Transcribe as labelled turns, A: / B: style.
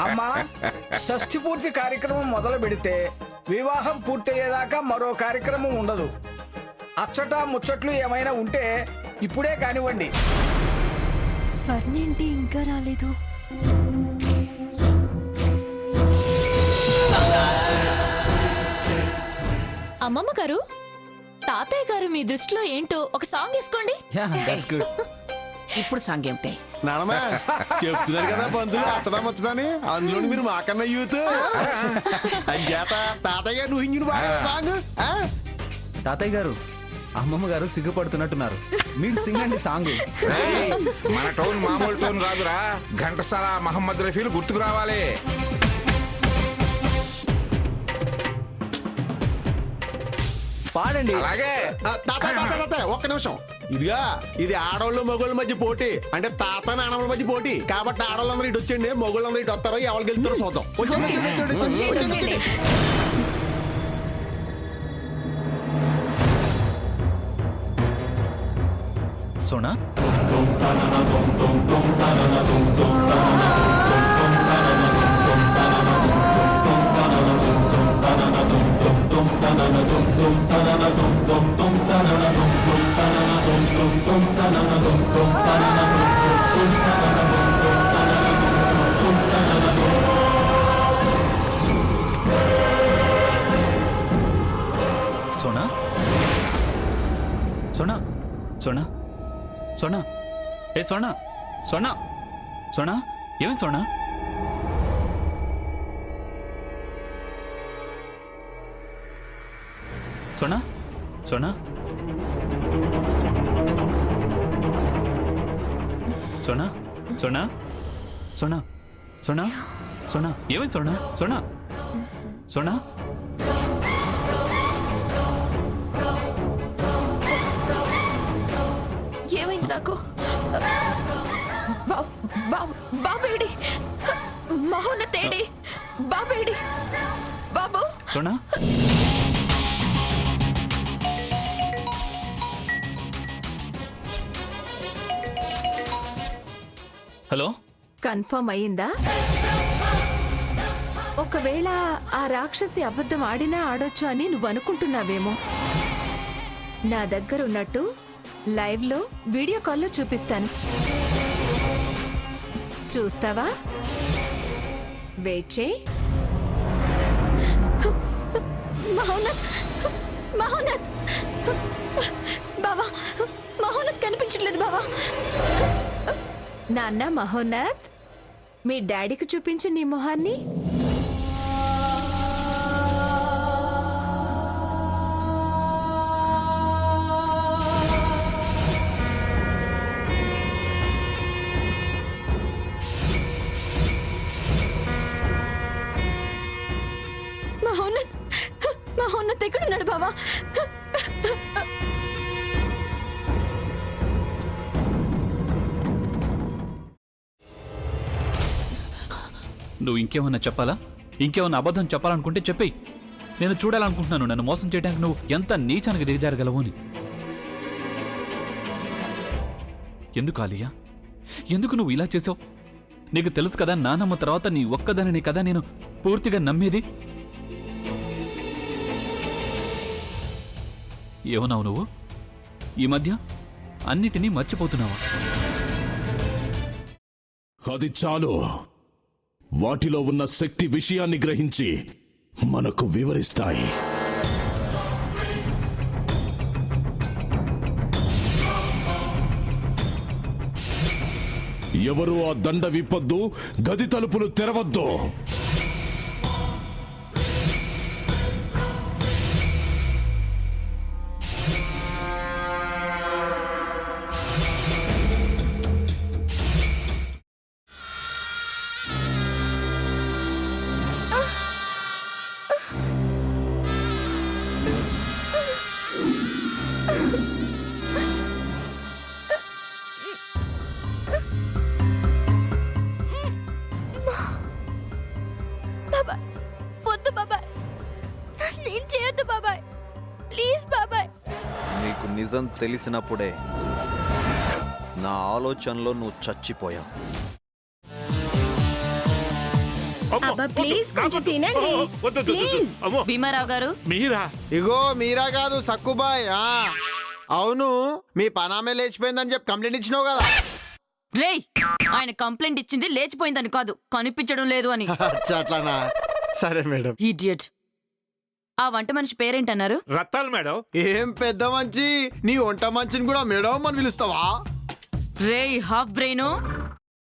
A: అమ్మా, షష్ఠి పూర్తి కార్యక్రమం మొదలు పెడితే వివాహం పూర్తయ్యేదాకా మరో కార్యక్రమం ఉండదు. అచ్చట ముచ్చట్లు ఏమైనా ఉంటే ఇప్పుడే కానివ్వండి.
B: స్వర్ణేంటి ఇంకా రాలేదు? అమ్మమ్మ గారు, తాతయ్య గారు మీ దృష్టిలో ఏంటో ఒక సాంగ్ వేసుకోండి.
C: ఇప్పుడు సాంగ్ ఏమిటి?
D: నానమ్మా చెప్తున్నారు కదా బంధువులు అచ్చడా ముచ్చడని, అందులో మీరు మాకన్నా యూత్ అంచేత తాతయ్య గారు నువ్వు హింగిన బాగా సాంగ్.
E: తాతయ్య గారు, అమ్మమ్మ గారు సిగ్గుపడుతున్నట్టున్నారు. మీరు సింగండి సాంగ్.
F: మన టోన్ మామూలు టోన్ కాదురా, ఘంటసాల మహమ్మద్ రఫీలు గుర్తుకు రావాలి.
E: పాడండి.
F: అలాగే
D: తాతయ్య ఒక్క నిమిషం. ఇదిగా ఇది ఆడవాళ్ళు మగోళ్ళ మధ్య పోటీ, అంటే తాత నాన్నల మధ్య పోటీ. కాబట్టి ఆడవాళ్ళందరూ ఇటు వచ్చండి, మగోళ్ళందరూ ఇటు వస్తారో ఎవరికి వెళ్తారో చూద్దాం.
E: సోనా, సోనా, సోనా, సోనా, సోనా, ఏ సోనా, సోనా, సోనా, ఏమైంది సోనా? సోనా, సోనా, సోనా, సోనా, సోనా, సోనా, సోనా, ఏమైంది సోనా? సోనా, సోనా,
B: ఏమైంది నాకు? బాబేడి, మహోన్నతేడి, బాబేడి, బాబు.
E: సోనా, హలో,
G: కన్ఫర్మ్ అయ్యిందా? ఒకవేళ ఆ రాక్షసి అబద్ధం ఆడినా ఆడొచ్చు అని నువ్వు అనుకుంటున్నావేమో. నా దగ్గర ఉన్నట్టు లైవ్ లో వీడియో కాల్లో చూపిస్తాను. చూస్తావా? వెయిట్ చేయి.
B: మహోన్నత్, మహోన్నత్, బావా, మహోన్నత్ కనిపించట్లేదు బావా.
G: నాన్న మహోన్నత్, మీ డాడీకి చూపించు నీ మొహాన్ని.
B: మహోన్నత్, మహోన్నత్ ఎక్కడున్నాడు బావా?
E: నువ్వు ఇంకేమన్నా చెప్పాలా? ఇంకేమన్నా అబద్ధం చెప్పాలనుకుంటే చెప్పేయి. నేను చూడాలనుకుంటున్నాను నన్ను మోసం చేయడానికి నువ్వు ఎంత నీచానికి దిగజారగలవు అని. ఎందుకు ఆలియా, ఎందుకు నువ్వు ఇలా చేసావు? నీకు తెలుసు కదా నానమ్మ తర్వాత నీ ఒక్కదానిని కదా నేను పూర్తిగా నమ్మేది. ఏమన్నావు నువ్వు? ఈ మధ్య అన్నిటినీ మర్చిపోతున్నావా?
H: అది చాలు. వాటిలో ఉన్న శక్తి విషయాన్ని గ్రహించి మనకు వివరిస్తాయి. ఎవరు ఆ దండ విప్పొద్దు, గది తలుపులు తెరవద్దు.
B: వద్దు బాబాయ్, నేను చేయొద్దు బాబాయ్, ప్లీజ్ బాబాయ్.
I: నీకు నిజం తెలిసినప్పుడే నా ఆలోచనలో నువ్వు చచ్చిపోయావు.
C: అబ్బా ప్లీజ్ కొంచెం తినండి ప్లీజ్.
J: భీమారావు గారు
F: మీరా?
D: ఇగో మీరా కాదు సక్కుబాయ్ అవును మీ పనామే లేచిపోయిందని చెప్పి కంప్లైంట్ ఇచ్చినావు కదా.
J: రేయ్ ఆయన కంప్లైంట్ ఇచ్చింది లేచిపోయిందని కాదు, కనిపించడం లేదు అని.
D: అట్లానా? సరే మేడం.
J: ఇడియట్. ఆ వంట మనిషి పేరేంటన్నారు?
F: రత్తాలు మేడం.
D: ఏం పెద్ద మంచి నీ వంట మంచిని కూడా మేడం అని పిలుస్తావా?
J: రేయ్ హాఫ్ బ్రెయిన్,